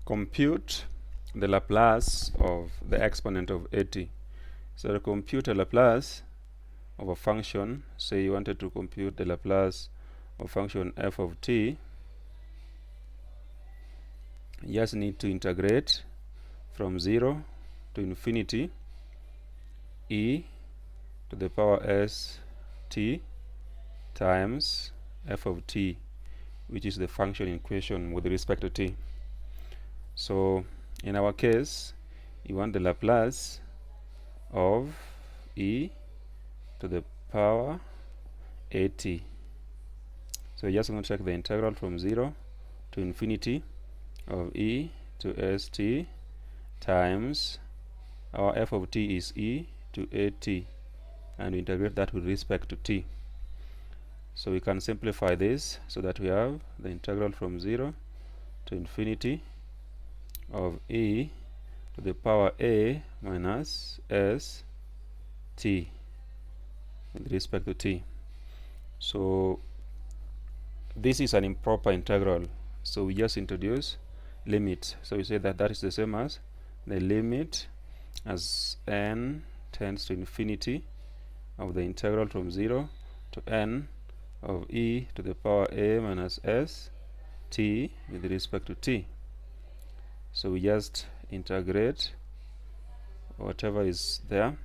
compute the Laplace of the exponent of at. So to compute a Laplace of a function, say you wanted to compute the Laplace of function f of t, you just need to integrate from 0 to infinity e to the power s t times f of t, which is the function in question with respect to t. So in our case, you want the Laplace of e to the power at. So you're just going to take the integral from 0 to infinity of e to st times our f of t is e to at, and we integrate that with respect to t. So we can simplify this so that we have the integral from 0 to infinity of e to the power a minus s t with respect to t. So this is an improper integral, so we just introduce limits. So we say that that is the same as the limit as n tends to infinity of the integral from 0 to n of e to the power a minus s t with respect to t. So we just integrate whatever is there,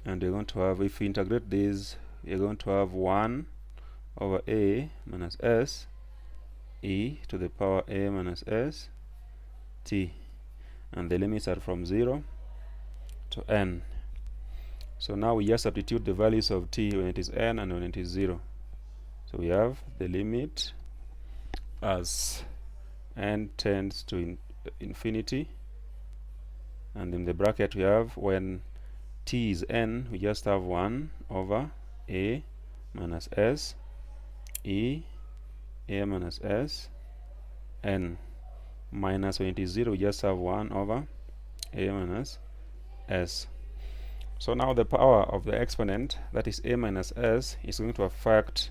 and we're going to have, if we integrate this, you're going to have 1 over a minus s e to the power a minus s t, and the limits are from 0 to n. So now we just substitute the values of t when it is n and when it is 0. So we have the limit as n tends to infinity, and in the bracket we have, when t is n, we just have 1 over a minus s e a minus s n, minus when it is 0, we just have 1 over a minus s. So now the power of the exponent, that is a minus s, is going to affect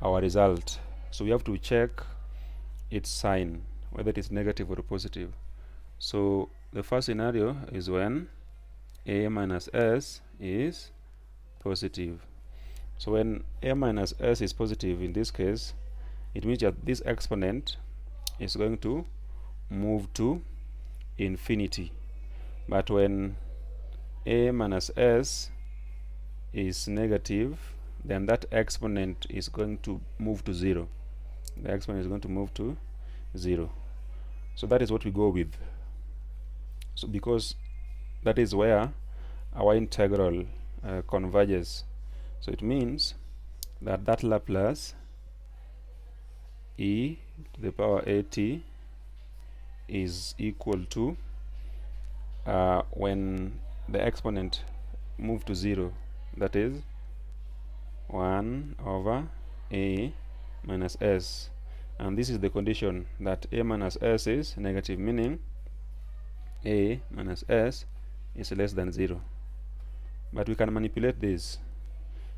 our result. So we have to check its sign, whether it is negative or positive. So the first scenario is when a minus s is positive. So when a minus s is positive, in this case, it means that this exponent is going to move to infinity. But when a minus s is negative, then that exponent is going to move to 0. The exponent is going to move to 0. So that is what we go with. So because that is where our integral converges. So it means that that Laplace e to the power at is equal to, when the exponent move to 0, that is 1 over a minus s, and this is the condition that a minus s is negative, meaning a minus s is less than 0. But we can manipulate this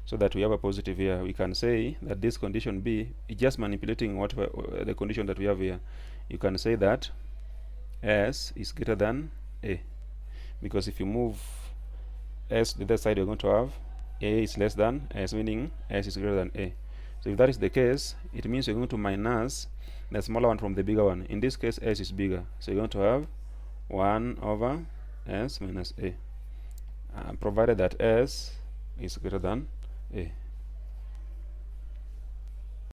so that we have a positive here. We can say that this condition b is just manipulating whatever the condition that we have here. You can say that s is greater than a, because if you move s to the other side, you're going to have a is less than s, meaning s is greater than a. So if that is the case, it means you're going to minus the smaller one from the bigger one. In this case, s is bigger, so you're going to have 1 over s minus a, provided that s is greater than a.